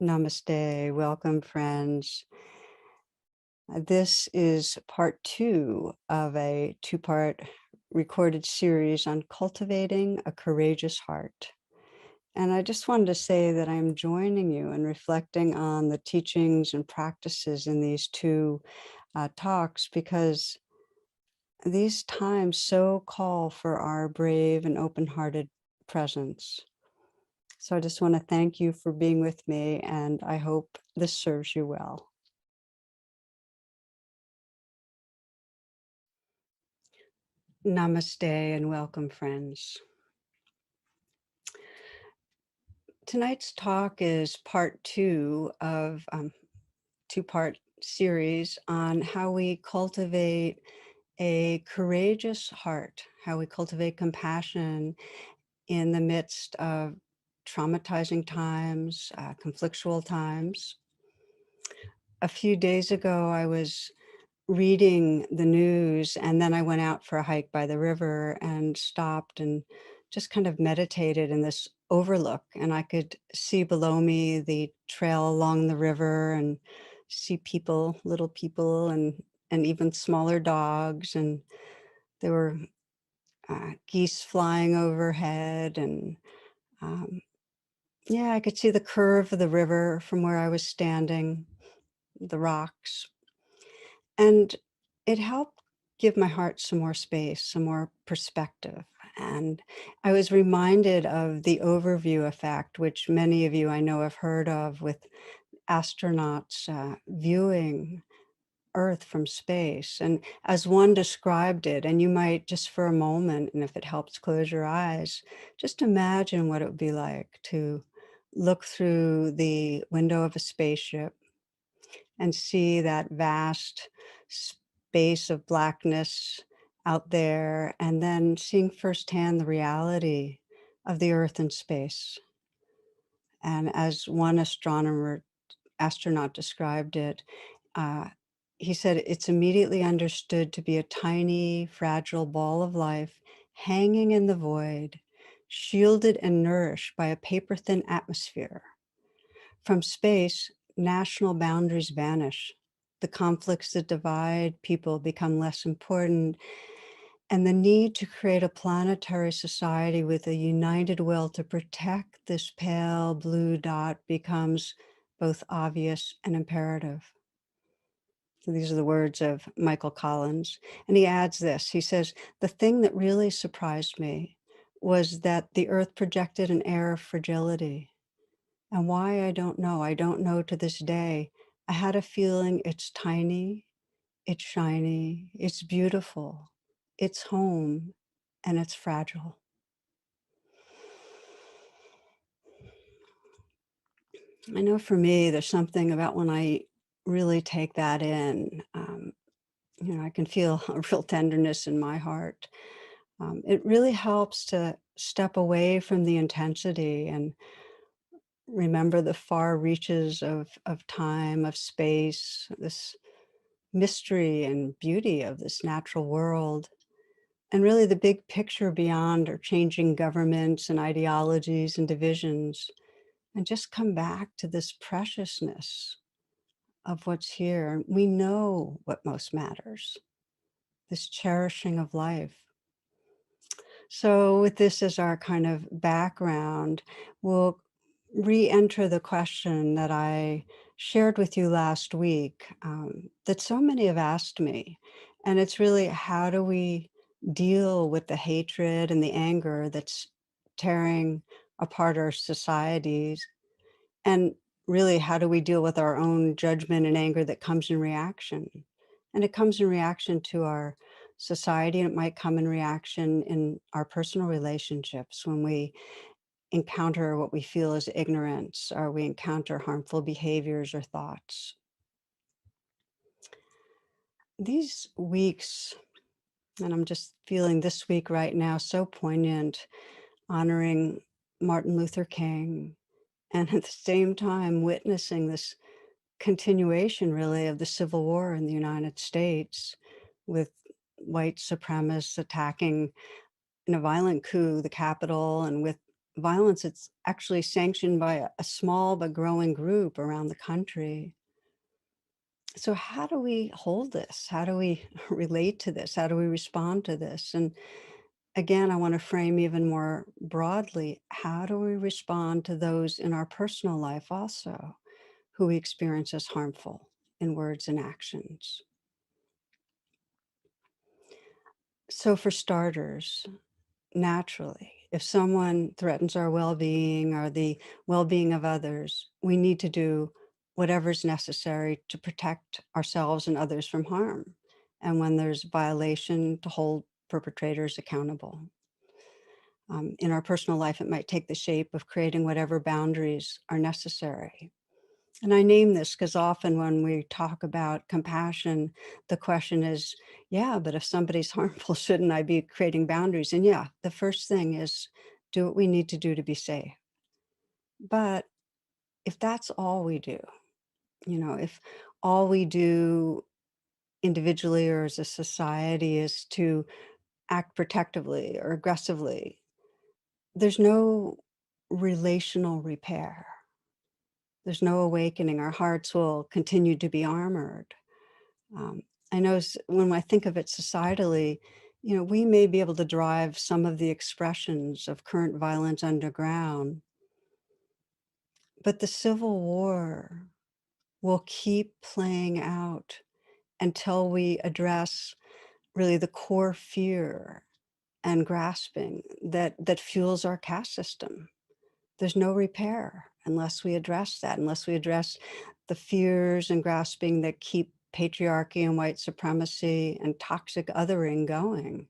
Namaste. Welcome, friends. This is part two of a two-part recorded series on cultivating a courageous heart. And I just wanted to say that I'm joining you and reflecting on the teachings and practices in these two talks because these times so call for our brave and open-hearted presence. So I just want to thank you for being with me, and I hope this serves you well. Namaste and welcome, friends. Tonight's talk is part two of two-part series on how we cultivate a courageous heart, how we cultivate compassion in the midst of traumatizing times, conflictual times. A few days ago, I was reading the news, and then I went out for a hike by the river and stopped and just kind of meditated in this overlook, and I could see below me the trail along the river and see people, little people, and even smaller dogs, and there were geese flying overhead, and um, yeah, I could see the curve of the river from where I was standing, the rocks. And it helped give my heart some more space, some more perspective. And I was reminded of the overview effect, which many of you I know have heard of, with astronauts viewing Earth from space. And as one described it, and you might just for a moment, and if it helps, close your eyes, just imagine what it would be like to look through the window of a spaceship and see that vast space of blackness out there, and then seeing firsthand the reality of the Earth and space. And as one astronaut described it, uh, he said, it's immediately understood to be a tiny, fragile ball of life hanging in the void, shielded and nourished by a paper-thin atmosphere. From space, national boundaries vanish. The conflicts that divide people become less important, and the need to create a planetary society with a united will to protect this pale blue dot becomes both obvious and imperative. So these are the words of Michael Collins. And he adds this, he says, the thing that really surprised me was that the Earth projected an air of fragility. And why, I don't know. I don't know to this day. I had a feeling it's tiny, it's shiny, it's beautiful, it's home, and it's fragile. I know for me, there's something about when I really take that in, I can feel a real tenderness in my heart. It really helps to step away from the intensity and remember the far reaches of time, of space, this mystery and beauty of this natural world. And really the big picture beyond are changing governments and ideologies and divisions, and just come back to this preciousness of what's here. We know what most matters, this cherishing of life. So with this as our kind of background, we'll re-enter the question that I shared with you last week, that so many have asked me. And it's really, how do we deal with the hatred and the anger that's tearing apart our societies? And really, how do we deal with our own judgment and anger that comes in reaction? And it comes in reaction to our society, and it might come in reaction in our personal relationships when we encounter what we feel is ignorance, or we encounter harmful behaviors or thoughts. These weeks, and I'm just feeling this week right now so poignant, honoring Martin Luther King, and at the same time witnessing this continuation really of the Civil War in the United States, with white supremacists attacking in a violent coup the Capitol, and with violence, it's actually sanctioned by a small but growing group around the country. So how do we hold this? How do we relate to this? How do we respond to this? And again, I want to frame even more broadly, how do we respond to those in our personal life also who we experience as harmful in words and actions? So for starters, naturally, if someone threatens our well-being or the well-being of others, we need to do whatever's necessary to protect ourselves and others from harm. And when there's violation, to hold perpetrators accountable. In our personal life, it might take the shape of creating whatever boundaries are necessary. And I name this because often when we talk about compassion, the question is, yeah, but if somebody's harmful, shouldn't I be creating boundaries? And yeah, the first thing is do what we need to do to be safe. But if that's all we do, if all we do individually or as a society is to act protectively or aggressively, there's no relational repair. There's no awakening. Our hearts will continue to be armored. Um, I know when I think of it societally, we may be able to drive some of the expressions of current violence underground, but the Civil War will keep playing out until we address really the core fear and grasping that fuels our caste system. There's no repair unless we address that, unless we address the fears and grasping that keep patriarchy and white supremacy and toxic othering going.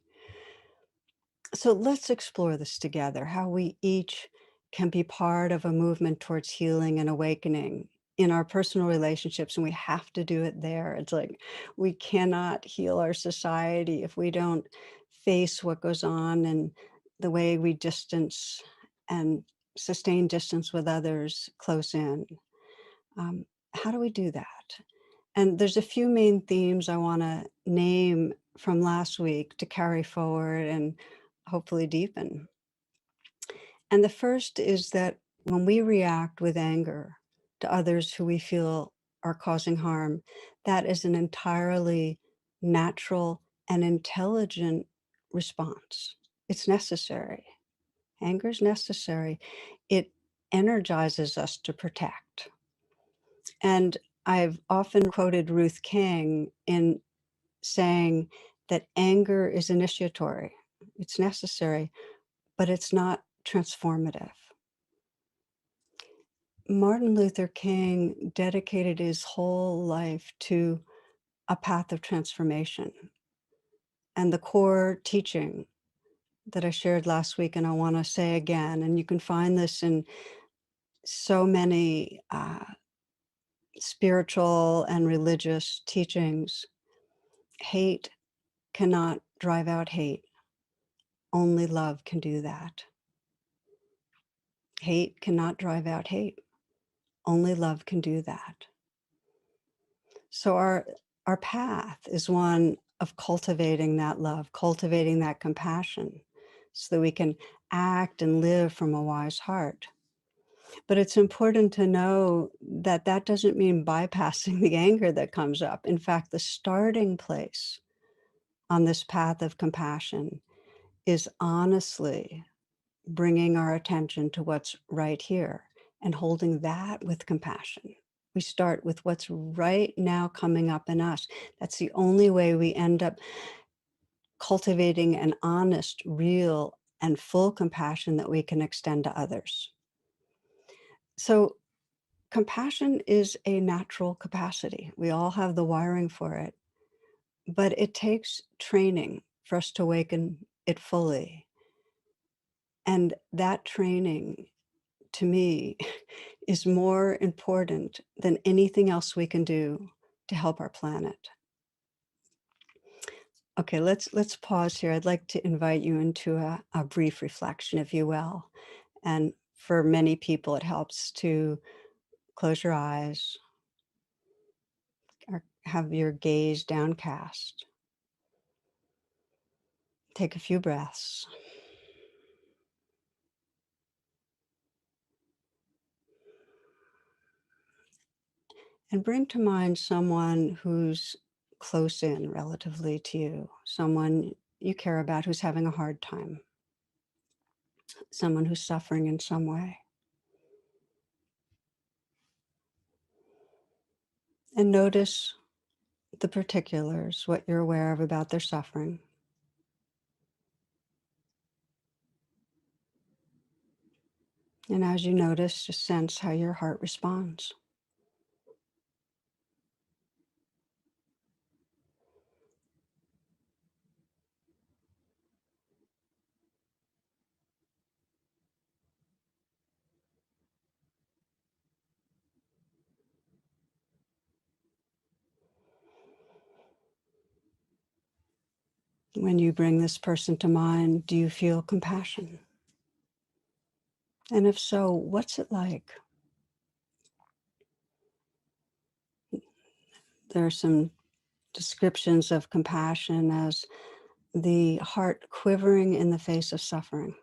So let's explore this together, how we each can be part of a movement towards healing and awakening in our personal relationships, and we have to do it there. It's like we cannot heal our society if we don't face what goes on and the way we distance and sustain distance with others close in. How do we do that? And there's a few main themes I want to name from last week to carry forward and hopefully deepen. And the first is that when we react with anger to others who we feel are causing harm, that is an entirely natural and intelligent response. It's necessary. Anger is necessary. It energizes us to protect. And I've often quoted Ruth King in saying that anger is initiatory. It's necessary, but it's not transformative. Martin Luther King dedicated his whole life to a path of transformation. And the core teaching that I shared last week, and I want to say again, and you can find this in so many spiritual and religious teachings. Hate cannot drive out hate. Only love can do that. Hate cannot drive out hate. Only love can do that. So our path is one of cultivating that love, cultivating that compassion, so that we can act and live from a wise heart. But it's important to know that that doesn't mean bypassing the anger that comes up. In fact, the starting place on this path of compassion is honestly bringing our attention to what's right here and holding that with compassion. We start with what's right now coming up in us. That's the only way we end up cultivating an honest, real, and full compassion that we can extend to others. So, compassion is a natural capacity. We all have the wiring for it, but it takes training for us to awaken it fully. And that training, to me, is more important than anything else we can do to help our planet. Okay, let's pause here. I'd like to invite you into a brief reflection, if you will. And for many people, it helps to close your eyes or have your gaze downcast. Take a few breaths. and bring to mind someone who's close in relatively to you, someone you care about who's having a hard time, someone who's suffering in some way. And notice the particulars, what you're aware of about their suffering. And as you notice, just sense how your heart responds. When you bring this person to mind, do you feel compassion? And if so, what's it like? There are some descriptions of compassion as the heart quivering in the face of suffering,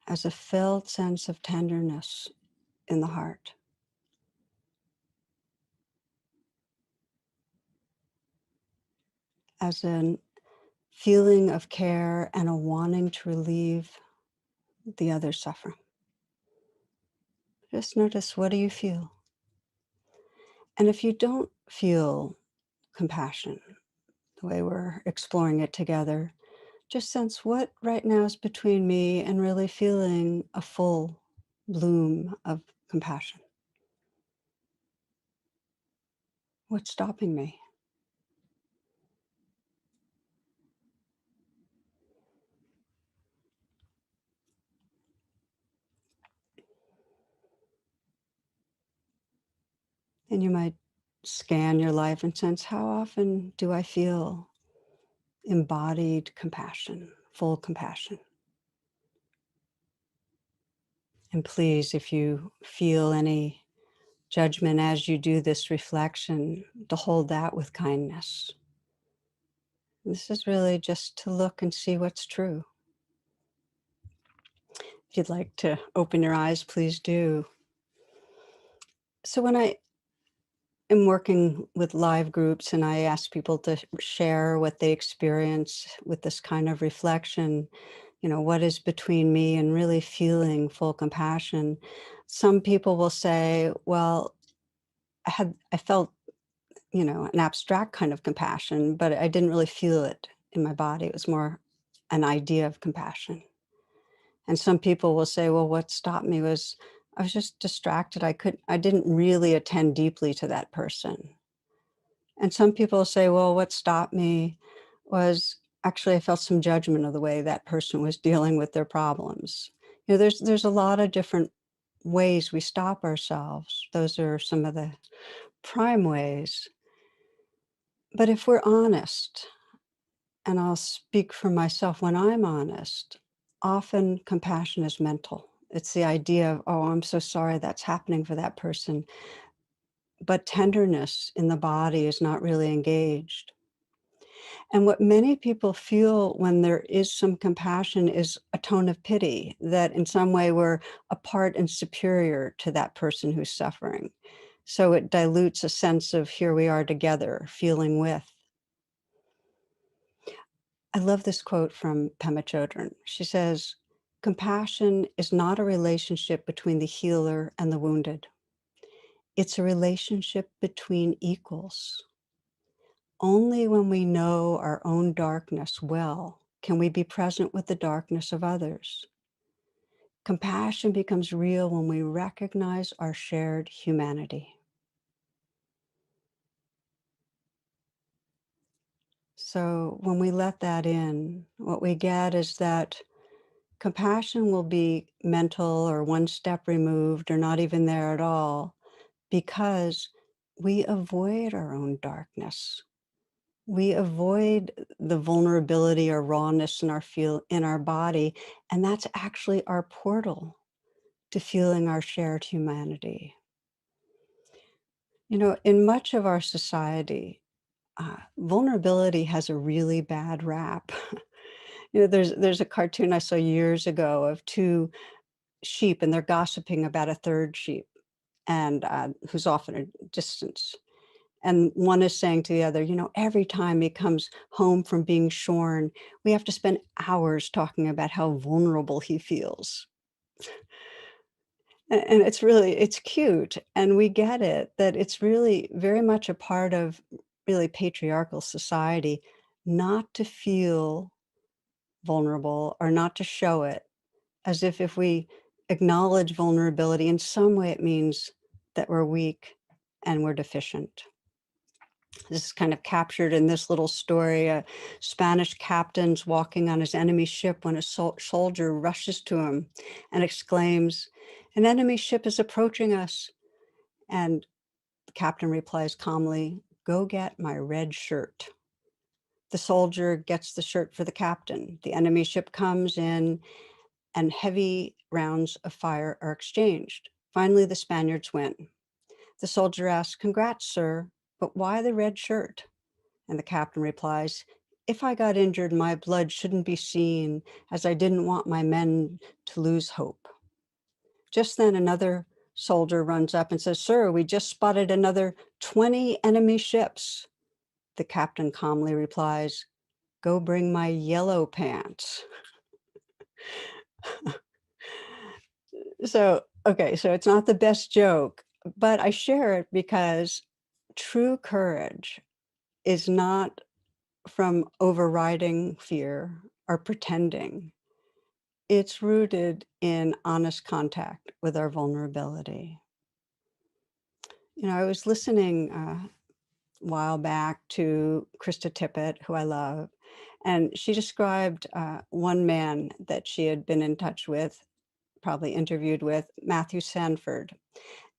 as a felt sense of tenderness in the heart, as a feeling of care and a wanting to relieve the other's suffering. Just notice, what do you feel? And if you don't feel compassion, the way we're exploring it together, just sense what right now is between me and really feeling a full bloom of compassion. What's stopping me? And you might scan your life and sense, how often do I feel embodied compassion, full compassion? And please, if you feel any judgment as you do this reflection, to hold that with kindness. This is really just to look and see what's true. If you'd like to open your eyes, please do. So when I am working with live groups and I ask people to share what they experience with this kind of reflection, what is between me and really feeling full compassion, some people will say, well, I felt, an abstract kind of compassion, but I didn't really feel it in my body. It was more an idea of compassion. And some people will say, well, what stopped me was I was just distracted. I didn't really attend deeply to that person. And some people say, well, what stopped me was actually I felt some judgment of the way that person was dealing with their problems. There's a lot of different ways we stop ourselves. Those are some of the prime ways. But if we're honest, and I'll speak for myself, when I'm honest, often compassion is mental. It's the idea of, oh, I'm so sorry that's happening for that person. But tenderness in the body is not really engaged. And what many people feel when there is some compassion is a tone of pity, that in some way we're apart and superior to that person who's suffering. So it dilutes a sense of here we are together, feeling with. I love this quote from Pema Chodron. She says, compassion is not a relationship between the healer and the wounded. It's a relationship between equals. Only when we know our own darkness well can we be present with the darkness of others. Compassion becomes real when we recognize our shared humanity. So when we let that in, what we get is that compassion will be mental or one step removed or not even there at all because we avoid our own darkness. We avoid the vulnerability or rawness in our body, and that's actually our portal to feeling our shared humanity. In much of our society, vulnerability has a really bad rap. There's a cartoon I saw years ago of two sheep, and they're gossiping about a third sheep. and who's off at a distance. And one is saying to the other, every time he comes home from being shorn, we have to spend hours talking about how vulnerable he feels. And it's cute, and we get it, that it's really very much a part of really patriarchal society not to feel vulnerable or not to show it, as if we acknowledge vulnerability, in some way it means that we're weak and we're deficient. This is kind of captured in this little story. A Spanish captain's walking on his enemy ship when a soldier rushes to him and exclaims, "An enemy ship is approaching us." And the captain replies calmly, "Go get my red shirt." The soldier gets the shirt for the captain. The enemy ship comes in, and heavy rounds of fire are exchanged. Finally, the Spaniards win. The soldier asks, "Congrats, sir, but why the red shirt?" And the captain replies, "If I got injured, my blood shouldn't be seen, as I didn't want my men to lose hope." Just then, another soldier runs up and says, "Sir, we just spotted another 20 enemy ships." The captain calmly replies, "Go bring my yellow pants." So it's not the best joke, but I share it because true courage is not from overriding fear or pretending. It's rooted in honest contact with our vulnerability. I was listening a while back to Krista Tippett, who I love, and she described one man that she had been in touch with, probably interviewed with, Matthew Sanford.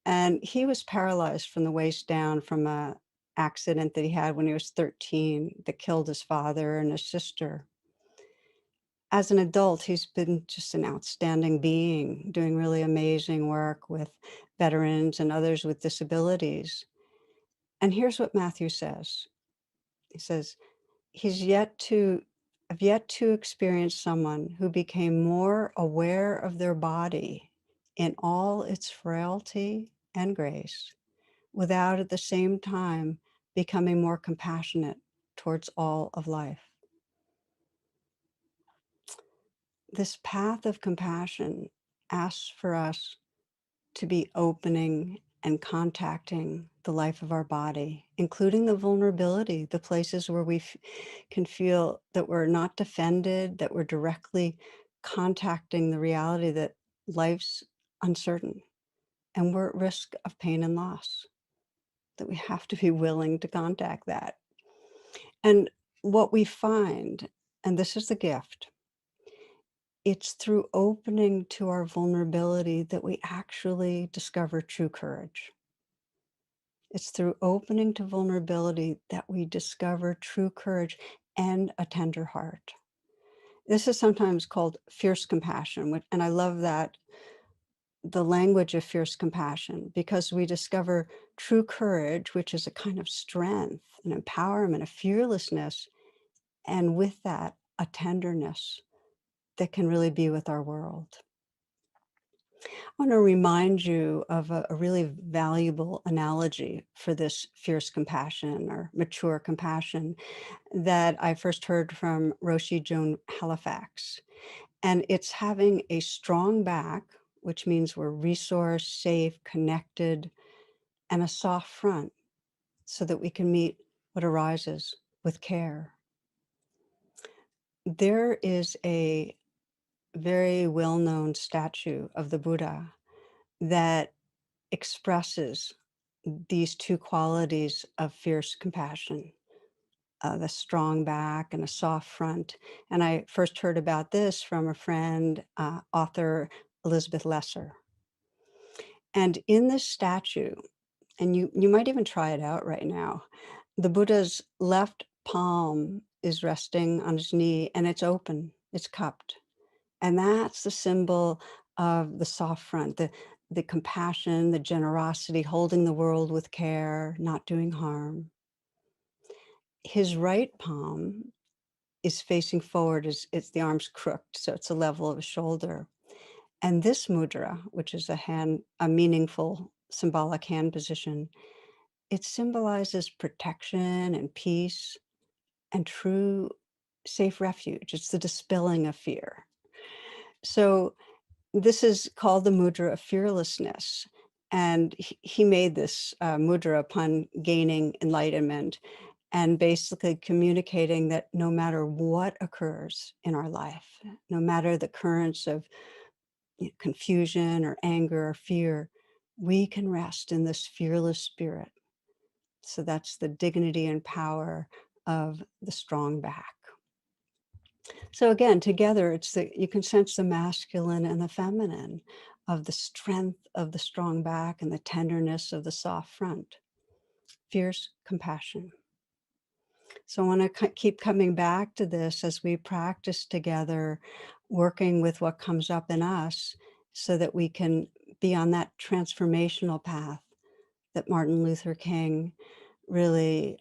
And he was paralyzed from the waist down from a accident that he had when he was 13 that killed his father and his sister. As an adult, he's been just an outstanding being, doing really amazing work with veterans and others with disabilities. And here's what Matthew says. He says, he's yet to I've yet to experience someone who became more aware of their body in all its frailty and grace, without at the same time becoming more compassionate towards all of life. This path of compassion asks for us to be opening and contacting the life of our body, including the vulnerability, the places where we can feel that we're not defended, that we're directly contacting the reality that life's uncertain and we're at risk of pain and loss, that we have to be willing to contact that. And what we find, and this is the gift, it's through opening to our vulnerability that we actually discover true courage. It's through opening to vulnerability that we discover true courage and a tender heart. This is sometimes called fierce compassion, and I love that, the language of fierce compassion, because we discover true courage, which is a kind of strength, an empowerment, a fearlessness, and with that, a tenderness that can really be with our world. I want to remind you of a really valuable analogy for this fierce compassion or mature compassion that I first heard from Roshi Joan Halifax. And it's having a strong back, which means we're resourced, safe, connected, and a soft front so that we can meet what arises with care. There is a very well-known statue of the Buddha that expresses these two qualities of fierce compassion, the strong back and a soft front. And I first heard about this from a friend, author Elizabeth Lesser. And in this statue, and you might even try it out right now, the Buddha's left palm is resting on his knee and it's open, it's cupped. And that's the symbol of the soft front, the compassion, the generosity, holding the world with care, not doing harm. His right palm is facing forward, it's the arms crooked, so it's a level of his shoulder. And this mudra, which is a meaningful symbolic hand position, it symbolizes protection and peace and true safe refuge. It's the dispelling of fear. So this is called the mudra of fearlessness. And he made this mudra upon gaining enlightenment and basically communicating that no matter what occurs in our life, no matter the currents of confusion or anger or fear, we can rest in this fearless spirit. So that's the dignity and power of the strong back. So again, together, it's the you can sense the masculine and the feminine of the strength of the strong back and the tenderness of the soft front. Fierce compassion. So I want to keep coming back to this as we practice together, working with what comes up in us so that we can be on that transformational path that Martin Luther King really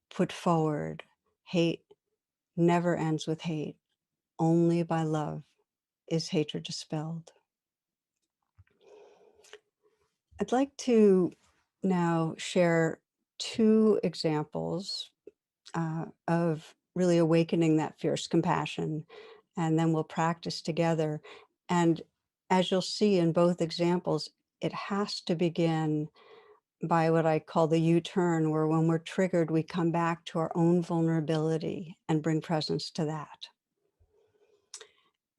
put forward. Hate never ends with hate. Only by love is hatred dispelled. I'd like to now share two examples of really awakening that fierce compassion, and then we'll practice together. And as you'll see in both examples, it has to begin by what I call the U-turn, where when we're triggered, we come back to our own vulnerability and bring presence to that.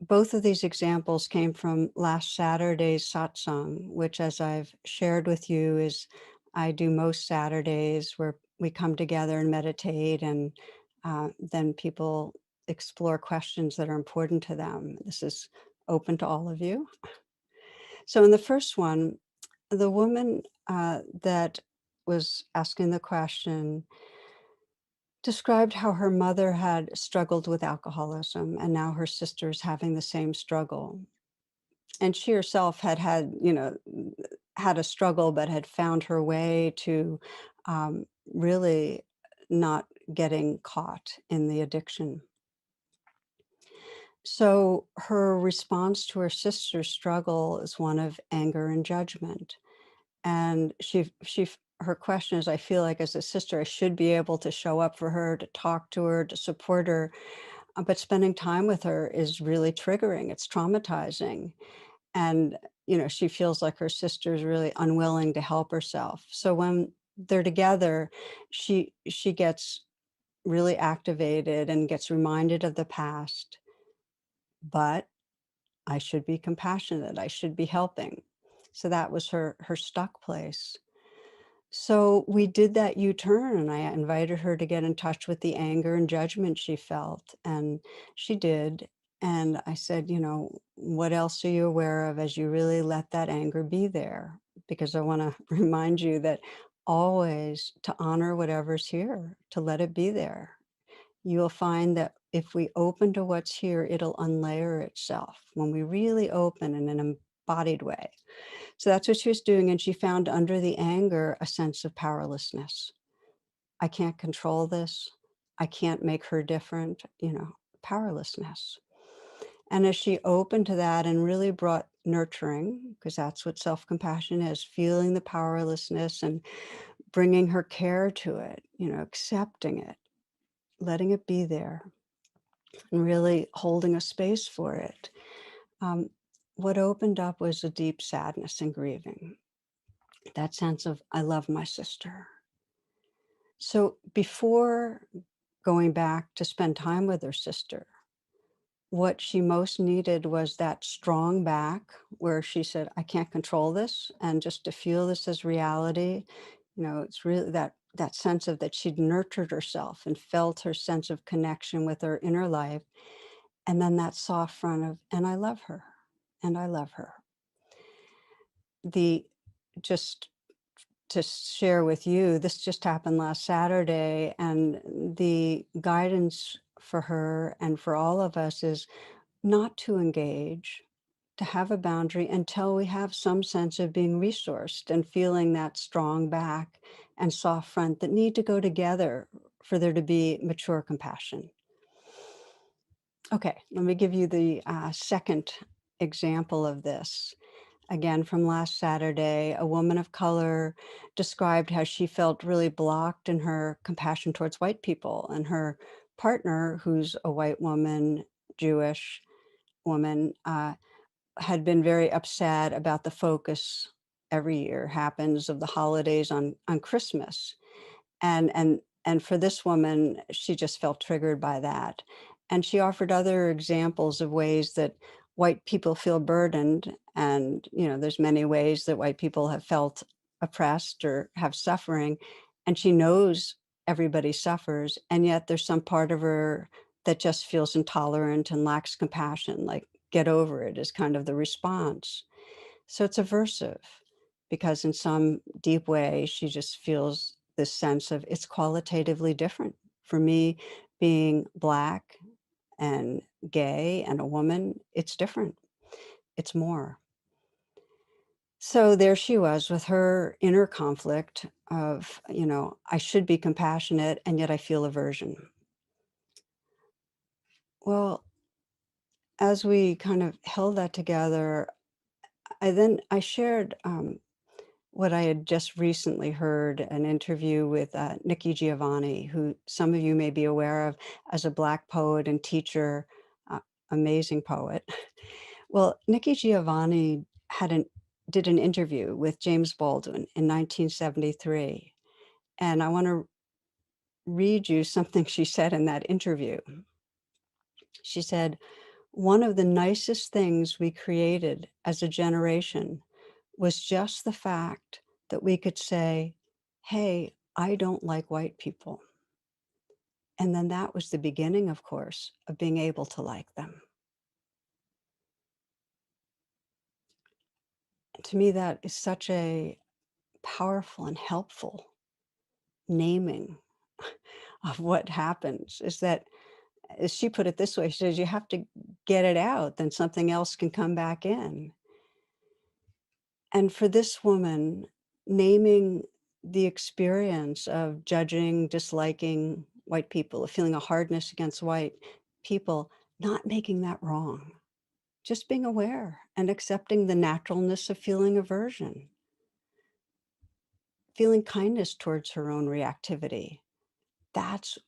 Both of these examples came from last Saturday's satsang, which, as I've shared with you, is I do most Saturdays where we come together and meditate, and then people explore questions that are important to them. This is open to all of you. So in the first one, the woman that was asking the question described how her mother had struggled with alcoholism and now her sister's having the same struggle. And she herself had a struggle, but had found her way to really not getting caught in the addiction. So her response to her sister's struggle is one of anger and judgment. And her question is, I feel like as a sister, I should be able to show up for her, to talk to her, to support her. But spending time with her is really triggering. It's traumatizing. And, she feels like her sister is really unwilling to help herself. So when they're together, she gets really activated and gets reminded of the past. But I should be compassionate. I should be helping. So that was her stuck place. So we did that U-turn, and I invited her to get in touch with the anger and judgment she felt, and she did. And I said, what else are you aware of as you really let that anger be there? Because I want to remind you that always to honor whatever's here, to let it be there. You'll find that if we open to what's here, it'll unlayer itself when we really open in an embodied way. So that's what she was doing, and she found under the anger a sense of powerlessness. I can't control this. I can't make her different, powerlessness. And as she opened to that and really brought nurturing, because that's what self-compassion is, feeling the powerlessness and bringing her care to it, accepting it, letting it be there, and really holding a space for it. Um, what opened up was a deep sadness and grieving. That sense of, I love my sister. So before going back to spend time with her sister, what she most needed was that strong back where she said, I can't control this. And just to feel this as reality, it's really that sense of that she'd nurtured herself and felt her sense of connection with her inner life. And then that soft front of, and I love her, and I love her. The just to share with you, this just happened last Saturday, and the guidance for her and for all of us is not to engage, to have a boundary until we have some sense of being resourced and feeling that strong back and soft front that need to go together for there to be mature compassion. Okay, let me give you the second example of this. Again, from last Saturday, a woman of color described how she felt really blocked in her compassion towards white people, and her partner, who's a white woman, Jewish woman, had been very upset about the focus every year happens of the holidays on Christmas. And for this woman, she just felt triggered by that. And she offered other examples of ways that white people feel burdened. And, there's many ways that white people have felt oppressed or have suffering. And she knows everybody suffers. And yet there's some part of her that just feels intolerant and lacks compassion, like get over it is kind of the response. So it's aversive because in some deep way, she just feels this sense of it's qualitatively different. For me, being Black and gay and a woman, it's different. It's more. So there she was with her inner conflict of, I should be compassionate and yet I feel aversion. Well, as we kind of held that together, I shared what I had just recently heard an interview with Nikki Giovanni, who some of you may be aware of as a Black poet and teacher, uh, amazing poet. Well, Nikki Giovanni did an interview with James Baldwin in 1973, and I want to read you something she said in that interview. She said, "One of the nicest things we created as a generation was just the fact that we could say, 'Hey, I don't like white people.' And then that was the beginning, of course, of being able to like them." And to me, that is such a powerful and helpful naming of what happens, is that, as she put it this way, she says, you have to get it out, then something else can come back in. And for this woman, naming the experience of judging, disliking white people, of feeling a hardness against white people, not making that wrong, just being aware and accepting the naturalness of feeling aversion, feeling kindness towards her own reactivity. That's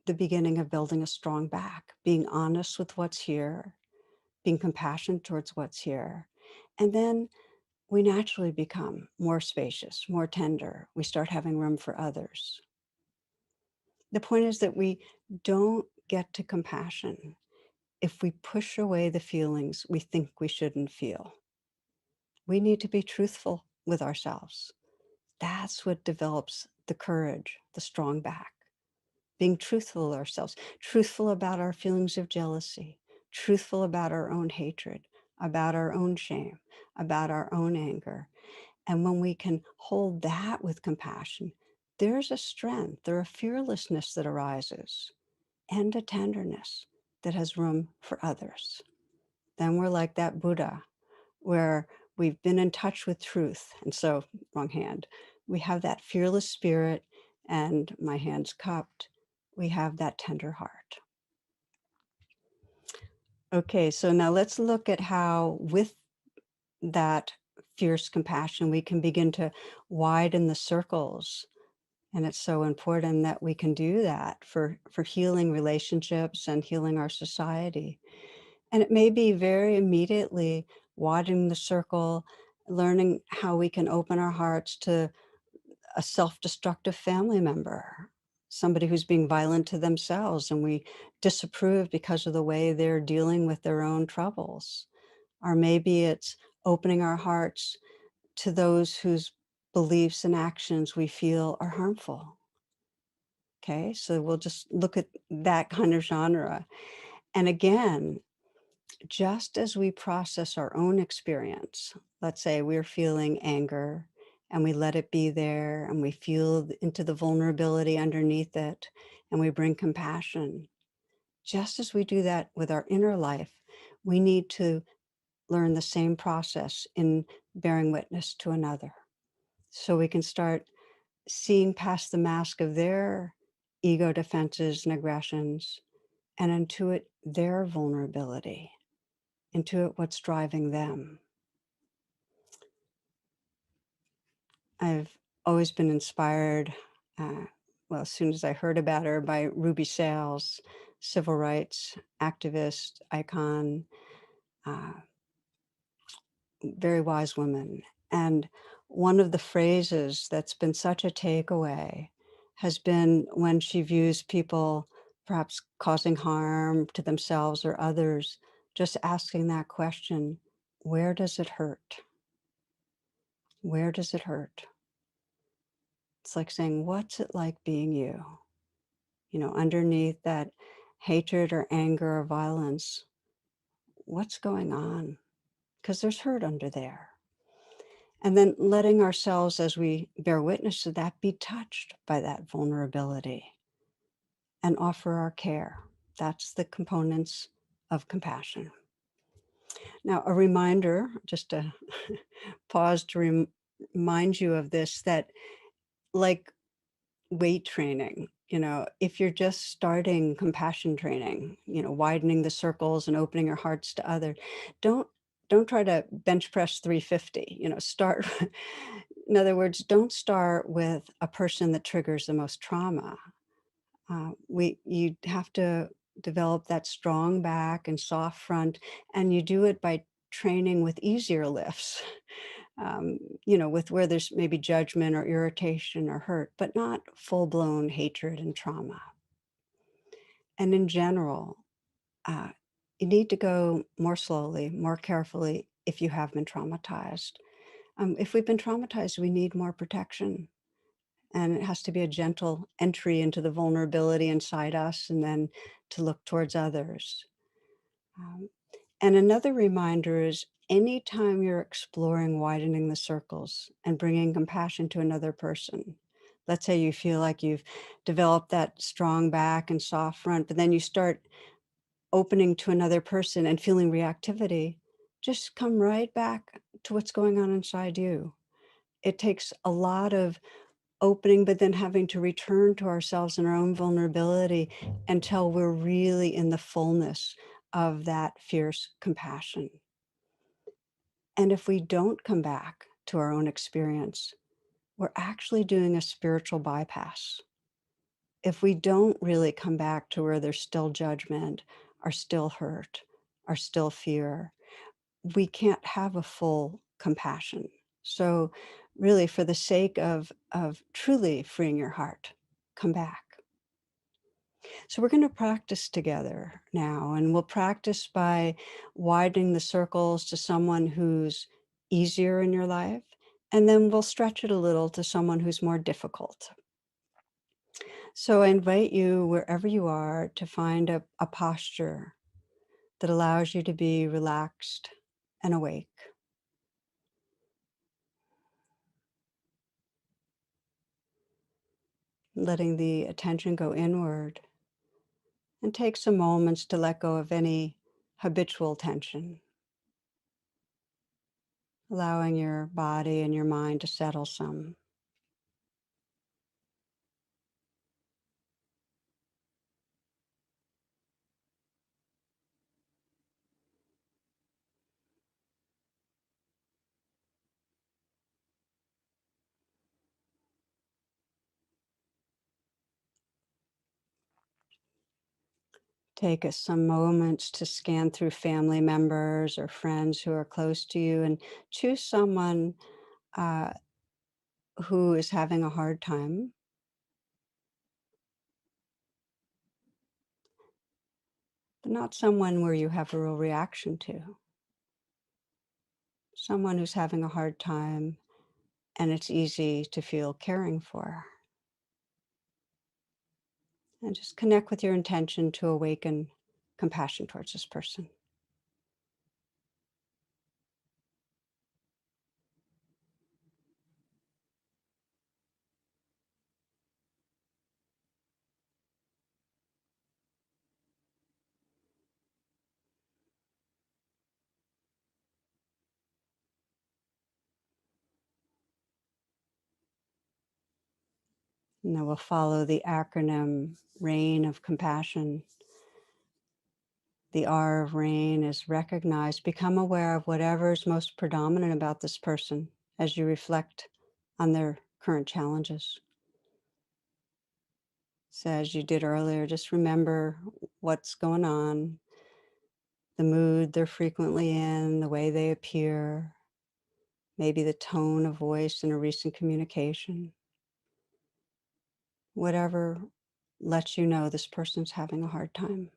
the beginning of building a strong back, being honest with what's here, being compassionate towards what's here. And then we naturally become more spacious, more tender. We start having room for others. The point is that we don't get to compassion if we push away the feelings we think we shouldn't feel. We need to be truthful with ourselves. That's what develops the courage, the strong back. Being truthful with ourselves, truthful about our feelings of jealousy, truthful about our own hatred, about our own shame, about our own anger. And when we can hold that with compassion, there's a strength or a fearlessness that arises and a tenderness that has room for others. Then we're like that Buddha, where we've been in touch with truth. And so, wrong hand, we have that fearless spirit, and my hand's cupped. We have that tender heart. Okay, so now let's look at how, with that fierce compassion, we can begin to widen the circles. And it's so important that we can do that for healing relationships and healing our society. And it may be very immediately widening the circle, learning how we can open our hearts to a self-destructive family member, somebody who's being violent to themselves, and we disapprove because of the way they're dealing with their own troubles. Or maybe it's opening our hearts to those whose beliefs and actions we feel are harmful. Okay, so we'll just look at that kind of genre. And again, just as we process our own experience, let's say we're feeling anger and we let it be there and we feel into the vulnerability underneath it and we bring compassion. Just as we do that with our inner life, we need to learn the same process in bearing witness to another. So we can start seeing past the mask of their ego defenses and aggressions and intuit their vulnerability, intuit what's driving them. I've always been inspired, uh, well, as soon as I heard about her, by Ruby Sales, civil rights activist, icon, uh, very wise woman. And one of the phrases that's been such a takeaway has been when she views people perhaps causing harm to themselves or others, just asking that question, where does it hurt? Where does it hurt? It's like saying, what's it like being you? Underneath that hatred or anger or violence, what's going on? Because there's hurt under there. And then letting ourselves, as we bear witness to that, be touched by that vulnerability and offer our care. That's the components of compassion. Now, a reminder, just to pause to remind you of this, that like weight training, if you're just starting compassion training, widening the circles and opening your hearts to others, don't don't try to bench press 350. Start in other words, don't start with a person that triggers the most trauma. We You have to develop that strong back and soft front, and you do it by training with easier lifts. With where there's maybe judgment or irritation or hurt, but not full blown hatred and trauma. And in general, uh, you need to go more slowly, more carefully if you have been traumatized. If we've been traumatized, we need more protection. And it has to be a gentle entry into the vulnerability inside us and then to look towards others. Um, And another reminder is anytime you're exploring widening the circles and bringing compassion to another person, let's say you feel like you've developed that strong back and soft front, but then you start opening to another person and feeling reactivity, just come right back to what's going on inside you. It takes a lot of opening, but then having to return to ourselves and our own vulnerability until we're really in the fullness of that fierce compassion. And if we don't come back to our own experience, we're actually doing a spiritual bypass. If we don't really come back to where there's still judgment, or still hurt, or still fear, we can't have a full compassion. So really, for the sake of truly freeing your heart, come back. So we're going to practice together now, and we'll practice by widening the circles to someone who's easier in your life, and then we'll stretch it a little to someone who's more difficult. So I invite you, wherever you are, to find a posture that allows you to be relaxed and awake, letting the attention go inward, and take some moments to let go of any habitual tension, allowing your body and your mind to settle some. Take some moments to scan through family members or friends who are close to you and choose someone uh, who is having a hard time, but not someone where you have a real reaction to. Someone who's having a hard time and it's easy to feel caring for. And just connect with your intention to awaken compassion towards this person. And then we'll follow the acronym RAIN of compassion. The R of rain is recognize, become aware of whatever is most predominant about this person as you reflect on their current challenges. So as you did earlier, just remember what's going on, the mood they're frequently in, the way they appear, maybe the tone of voice in a recent communication, whatever lets you know this person's having a hard time.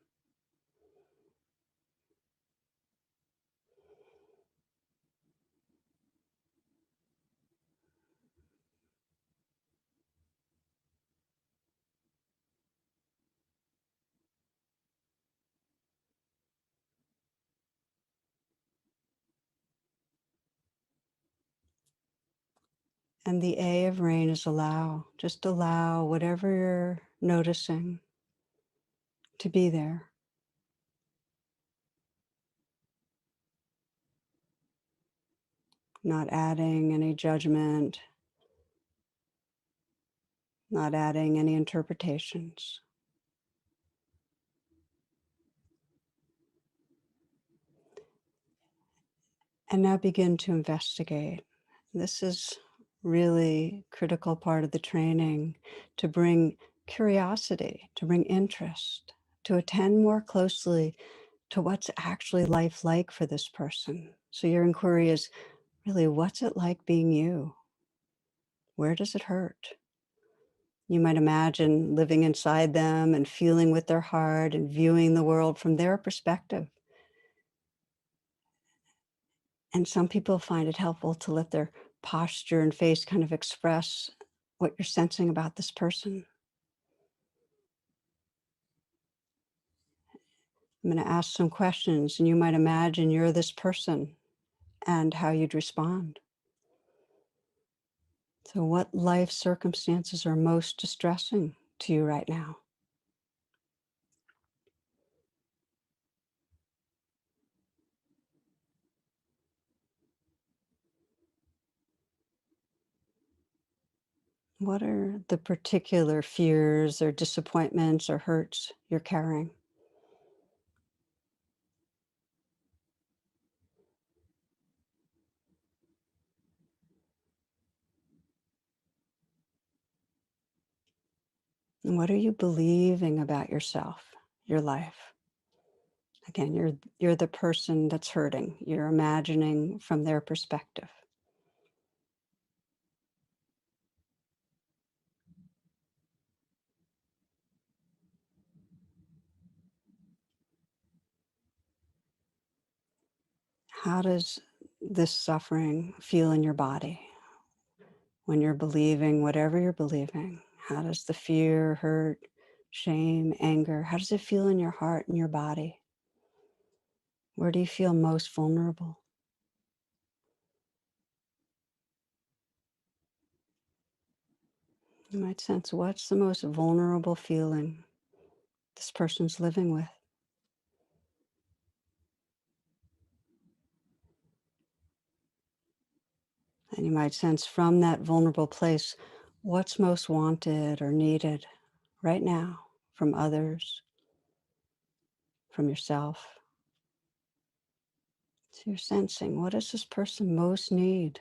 And the A of rain is allow. Just allow whatever you're noticing to be there. Not adding any judgment, not adding any interpretations. And now begin to investigate. This is really critical part of the training, to bring curiosity, to bring interest, to attend more closely to what's actually life like for this person. So your inquiry is really, what's it like being you? Where does it hurt? You might imagine living inside them and feeling with their heart and viewing the world from their perspective. And some people find it helpful to let their posture and face kind of express what you're sensing about this person. I'm going to ask some questions, and you might imagine you're this person and how you'd respond. So, what life circumstances are most distressing to you right now? What are the particular fears or disappointments or hurts you're carrying? And what are you believing about yourself, your life? Again, you're the person that's hurting. You're imagining from their perspective. How does this suffering feel in your body when you're believing whatever you're believing? How does the fear, hurt, shame, anger, how does it feel in your heart and your body? Where do you feel most vulnerable? You might sense, what's the most vulnerable feeling this person's living with? And you might sense from that vulnerable place what's most wanted or needed right now from others, from yourself. So you're sensing, what does this person most need?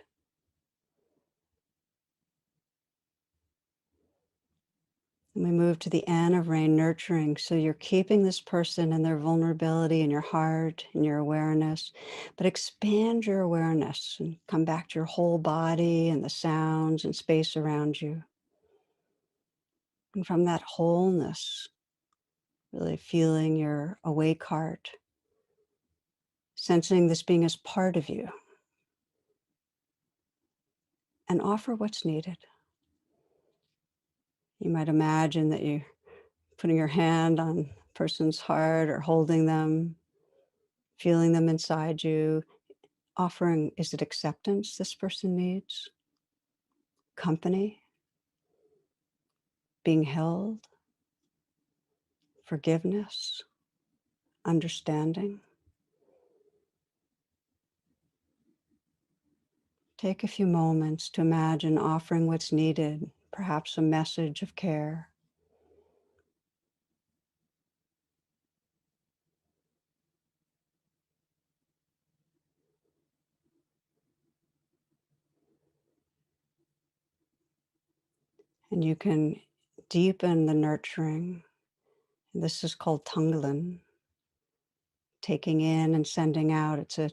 And we move to the N of rain, nurturing. So you're keeping this person and their vulnerability in your heart and your awareness, but expand your awareness and come back to your whole body and the sounds and space around you. And from that wholeness, really feeling your awake heart, sensing this being as part of you, and offer what's needed. You might imagine that you're putting your hand on a person's heart or holding them, feeling them inside you, offering, is it acceptance this person needs? Company? Being held? Forgiveness? Understanding? Take a few moments to imagine offering what's needed, perhaps a message of care. And you can deepen the nurturing. This is called Tinglin, taking in and sending out. It's a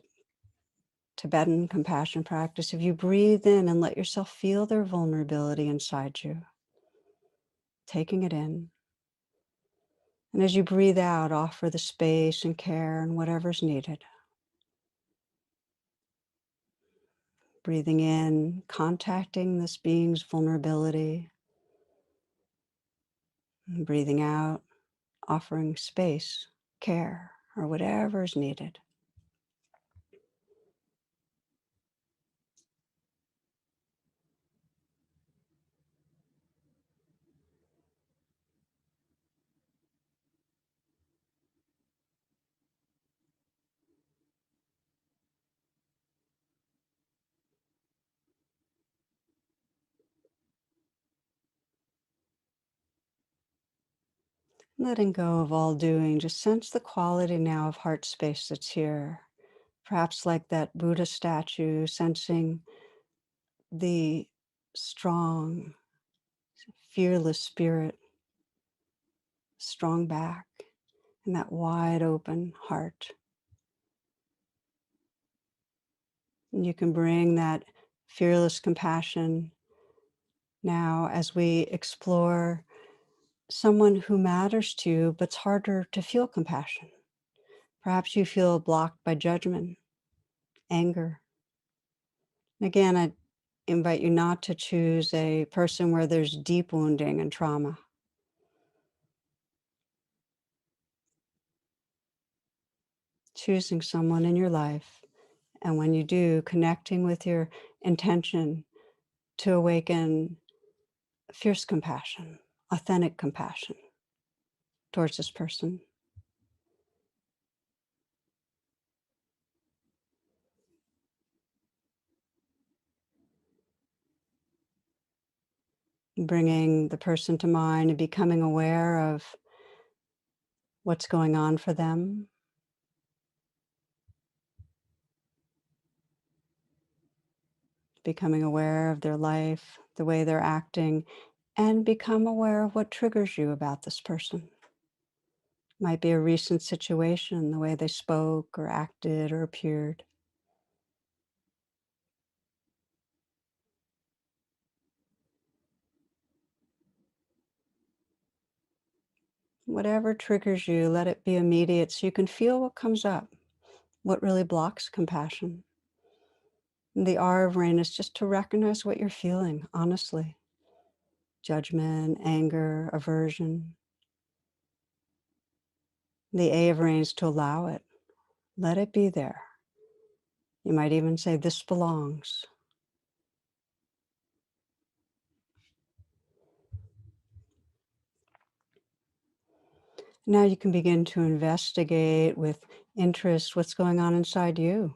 Tibetan compassion practice. If you breathe in and let yourself feel their vulnerability inside you, taking it in. And as you breathe out, offer the space and care and whatever's needed. Breathing in, contacting this being's vulnerability. And breathing out, offering space, care, or whatever is needed. Letting go of all doing, just sense the quality now of heart space that's here. Perhaps like that Buddha statue, sensing the strong, fearless spirit, strong back, and that wide open heart. And you can bring that fearless compassion now as we explore someone who matters to you, but it's harder to feel compassion. Perhaps you feel blocked by judgment, anger. Again, I invite you not to choose a person where there's deep wounding and trauma. Choosing someone in your life, and when you do, connecting with your intention to awaken fierce compassion, authentic compassion towards this person. Bringing the person to mind and becoming aware of what's going on for them, becoming aware of their life, the way they're acting, and become aware of what triggers you about this person. Might be a recent situation, the way they spoke or acted or appeared. Whatever triggers you, let it be immediate so you can feel what comes up, what really blocks compassion. And the R of rain is just to recognize what you're feeling, honestly. Judgment, anger, aversion. The A of rain is to allow it. Let it be there. You might even say, this belongs. Now you can begin to investigate with interest what's going on inside you.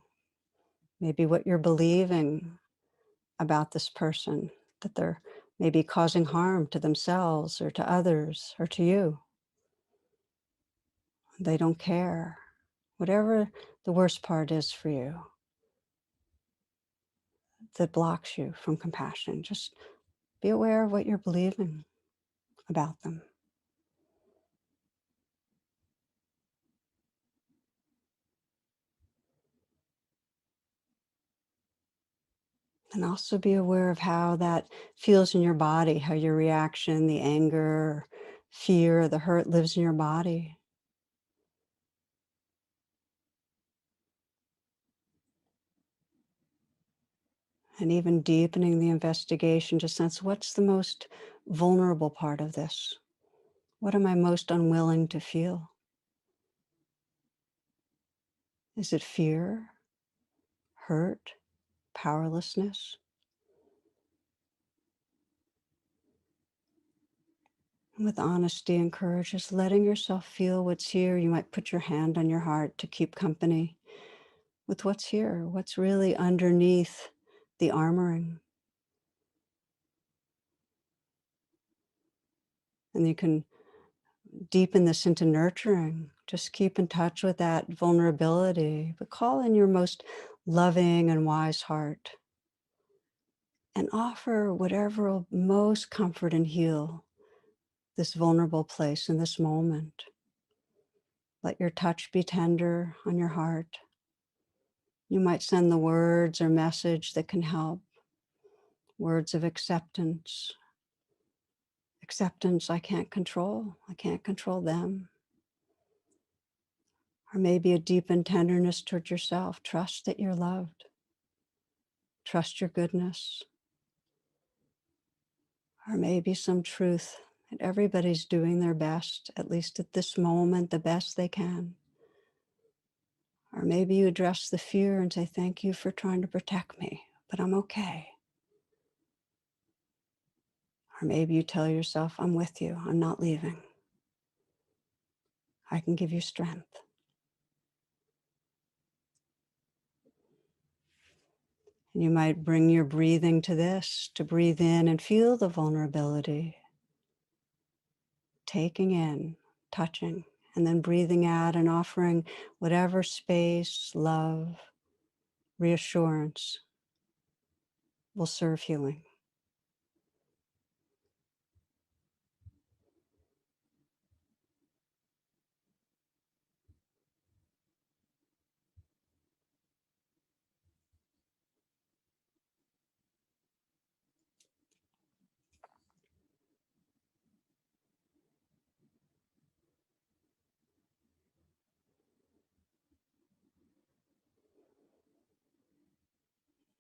Maybe what you're believing about this person, that they're maybe causing harm to themselves or to others or to you. They don't care. Whatever the worst part is for you that blocks you from compassion, just be aware of what you're believing about them. And also be aware of how that feels in your body, how your reaction, the anger, fear, the hurt lives in your body. And even deepening the investigation to sense what's the most vulnerable part of this? What am I most unwilling to feel? Is it fear, hurt, powerlessness? And with honesty and courage, just letting yourself feel what's here. You might put your hand on your heart to keep company with what's here, what's really underneath the armoring. And you can deepen this into nurturing. Just keep in touch with that vulnerability, but call in your most loving and wise heart and offer whatever will most comfort and heal this vulnerable place in this moment. Let your touch be tender on your heart. You might send the words or message that can help. Words of acceptance. Acceptance I can't control. I can't control them. Or maybe a deepened tenderness toward yourself. Trust that you're loved. Trust your goodness. Or maybe some truth that everybody's doing their best, at least at this moment, the best they can. Or maybe you address the fear and say, thank you for trying to protect me, but I'm okay. Or maybe you tell yourself, I'm with you, I'm not leaving. I can give you strength. And you might bring your breathing to this, to breathe in and feel the vulnerability. Taking in, touching, and then breathing out and offering whatever space, love, reassurance will serve healing.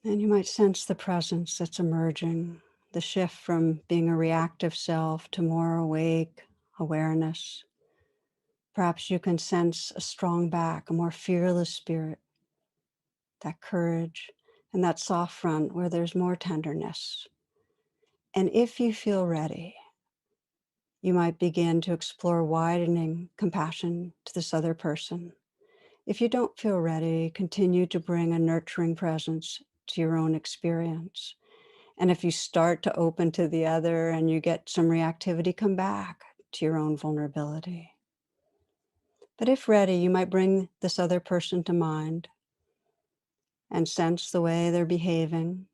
And you might sense the presence that's emerging, the shift from being a reactive self to more awake awareness. Perhaps you can sense a strong back, a more fearless spirit, that courage, and that soft front where there's more tenderness. And if you feel ready, you might begin to explore widening compassion to this other person. If you don't feel ready, continue to bring a nurturing presence to your own experience. And if you start to open to the other and you get some reactivity, come back to your own vulnerability. But if ready, you might bring this other person to mind and sense the way they're behaving.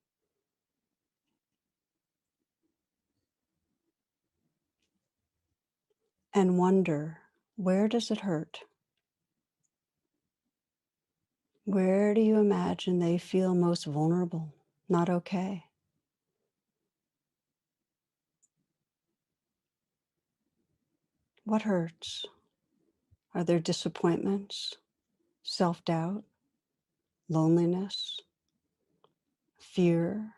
And wonder, where does it hurt? Where do you imagine they feel most vulnerable, not okay? What hurts? Are there disappointments, self-doubt, loneliness, fear?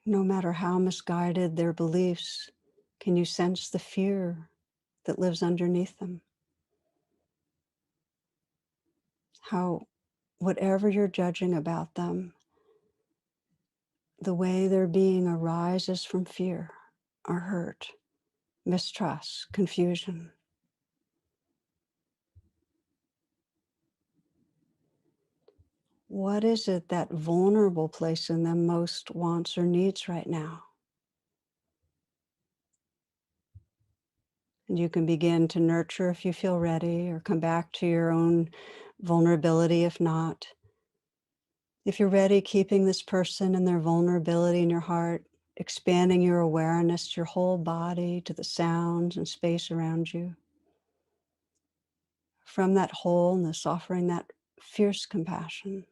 No matter how misguided their beliefs, can you sense the fear that lives underneath them? How, whatever you're judging about them, the way they're being arises from fear or hurt, mistrust, confusion. What is it that vulnerable place in them most wants or needs right now? And you can begin to nurture if you feel ready, or come back to your own vulnerability if not. If you're ready, keeping this person and their vulnerability in your heart, expanding your awareness to your whole body, to the sounds and space around you. From that wholeness, offering that fierce compassion,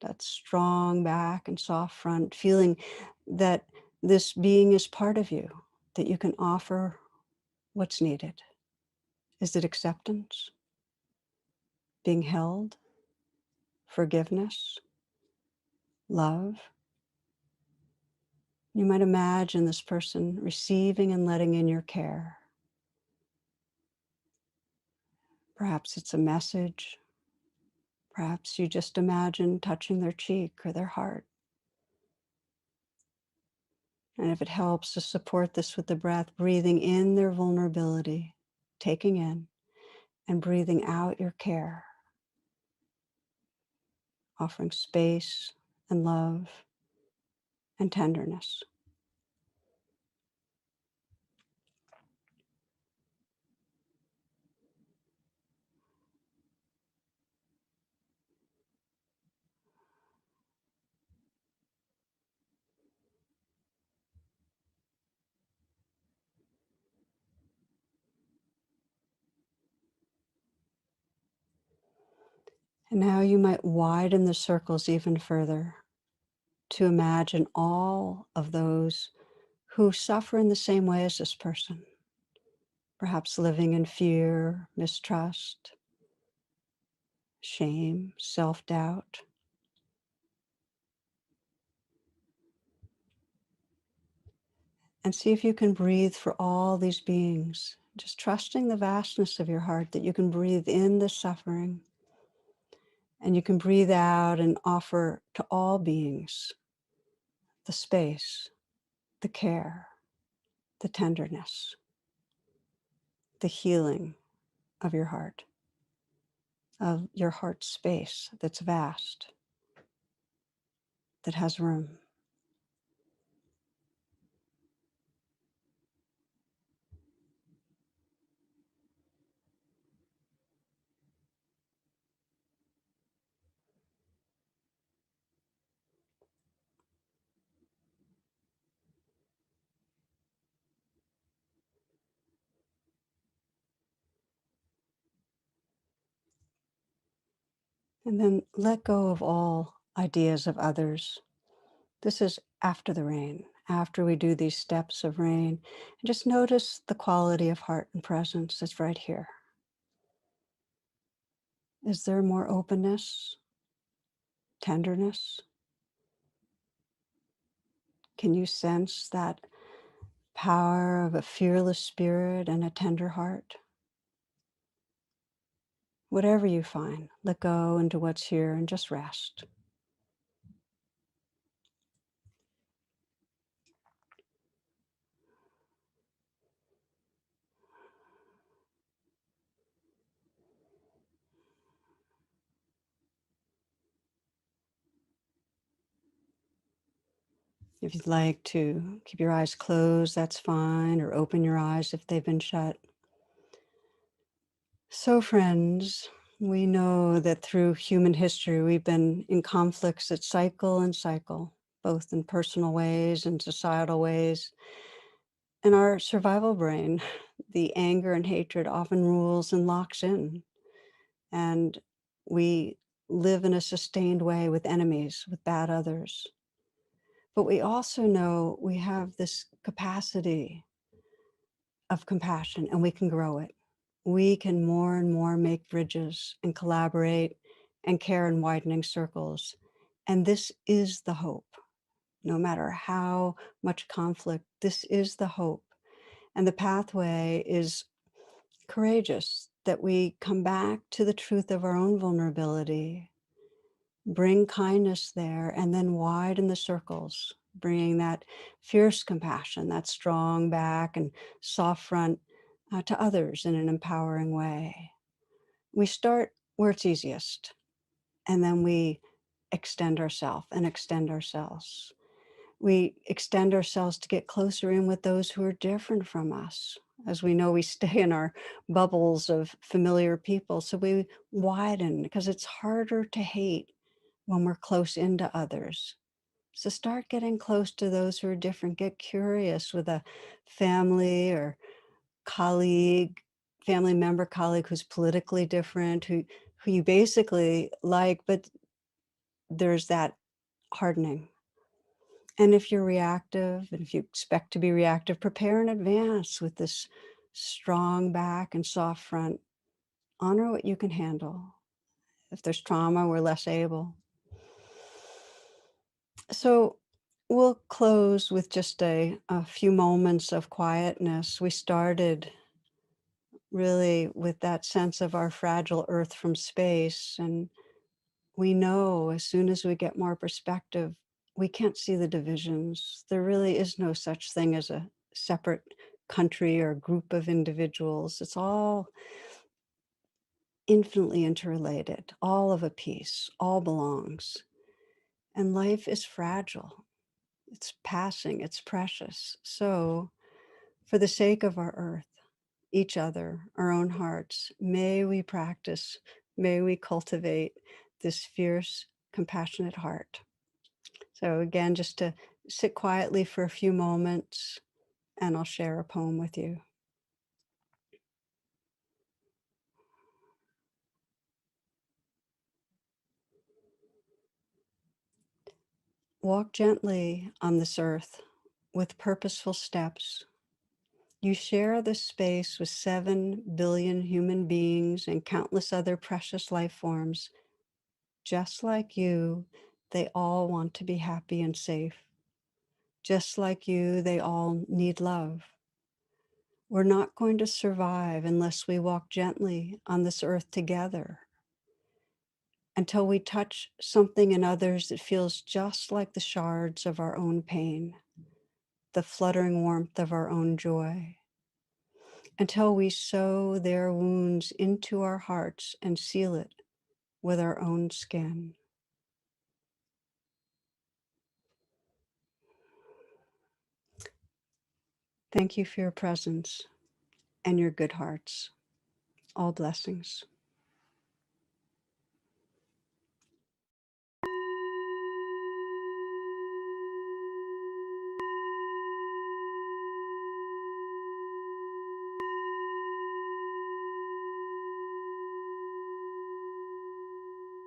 that strong back and soft front, feeling that this being is part of you, that you can offer what's needed. Is it acceptance? Being held? Forgiveness? Love? You might imagine this person receiving and letting in your care. Perhaps it's a message. Perhaps you just imagine touching their cheek or their heart. And if it helps to support this with the breath, breathing in their vulnerability, taking in, and breathing out your care, offering space and love and tenderness. And now you might widen the circles even further to imagine all of those who suffer in the same way as this person, perhaps living in fear, mistrust, shame, self-doubt. And see if you can breathe for all these beings, just trusting the vastness of your heart that you can breathe in the suffering and you can breathe out and offer to all beings the space, the care, the tenderness, the healing of your heart space that's vast, that has room. And then let go of all ideas of others. This is after the rain, after we do these steps of rain. And just notice the quality of heart and presence that's right here. Is there more openness, tenderness? Can you sense that power of a fearless spirit and a tender heart? Whatever you find, let go into what's here and just rest. If you'd like to keep your eyes closed, that's fine, or open your eyes if they've been shut. So, friends, we know that through human history, we've been in conflicts that cycle and cycle, both in personal ways and societal ways. And our survival brain, the anger and hatred often rules and locks in. And we live in a sustained way with enemies, with bad others. But we also know we have this capacity of compassion and we can grow it. We can more and more make bridges and collaborate and care in widening circles. And this is the hope. No matter how much conflict, this is the hope. And the pathway is courageous, that we come back to the truth of our own vulnerability, bring kindness there, and then widen the circles, bringing that fierce compassion, that strong back and soft front to others in an empowering way. We start where it's easiest, and then we extend ourselves and extend ourselves. We extend ourselves to get closer in with those who are different from us. As we know, we stay in our bubbles of familiar people. So we widen because it's harder to hate when we're close into others. So start getting close to those who are different. Get curious with a family or colleague, family member, colleague who's politically different, who you basically like, but there's that hardening. And if you're reactive, and if you expect to be reactive, prepare in advance with this strong back and soft front. Honor what you can handle. If there's trauma, we're less able. So we'll close with just a few moments of quietness. We started really with that sense of our fragile earth from space. And we know as soon as we get more perspective, we can't see the divisions. There really is no such thing as a separate country or group of individuals. It's all infinitely interrelated, all of a piece, all belongs. And life is fragile. It's passing, it's precious. So, for the sake of our earth, each other, our own hearts, may we practice, may we cultivate this fierce, compassionate heart. So again, just to sit quietly for a few moments, and I'll share a poem with you. Walk gently on this earth with purposeful steps. You share this space with 7 billion human beings and countless other precious life forms. Just like you, they all want to be happy and safe. Just like you, they all need love. We're not going to survive unless we walk gently on this earth together, until we touch something in others that feels just like the shards of our own pain, the fluttering warmth of our own joy, until we sew their wounds into our hearts and seal it with our own skin. Thank you for your presence and your good hearts. All blessings.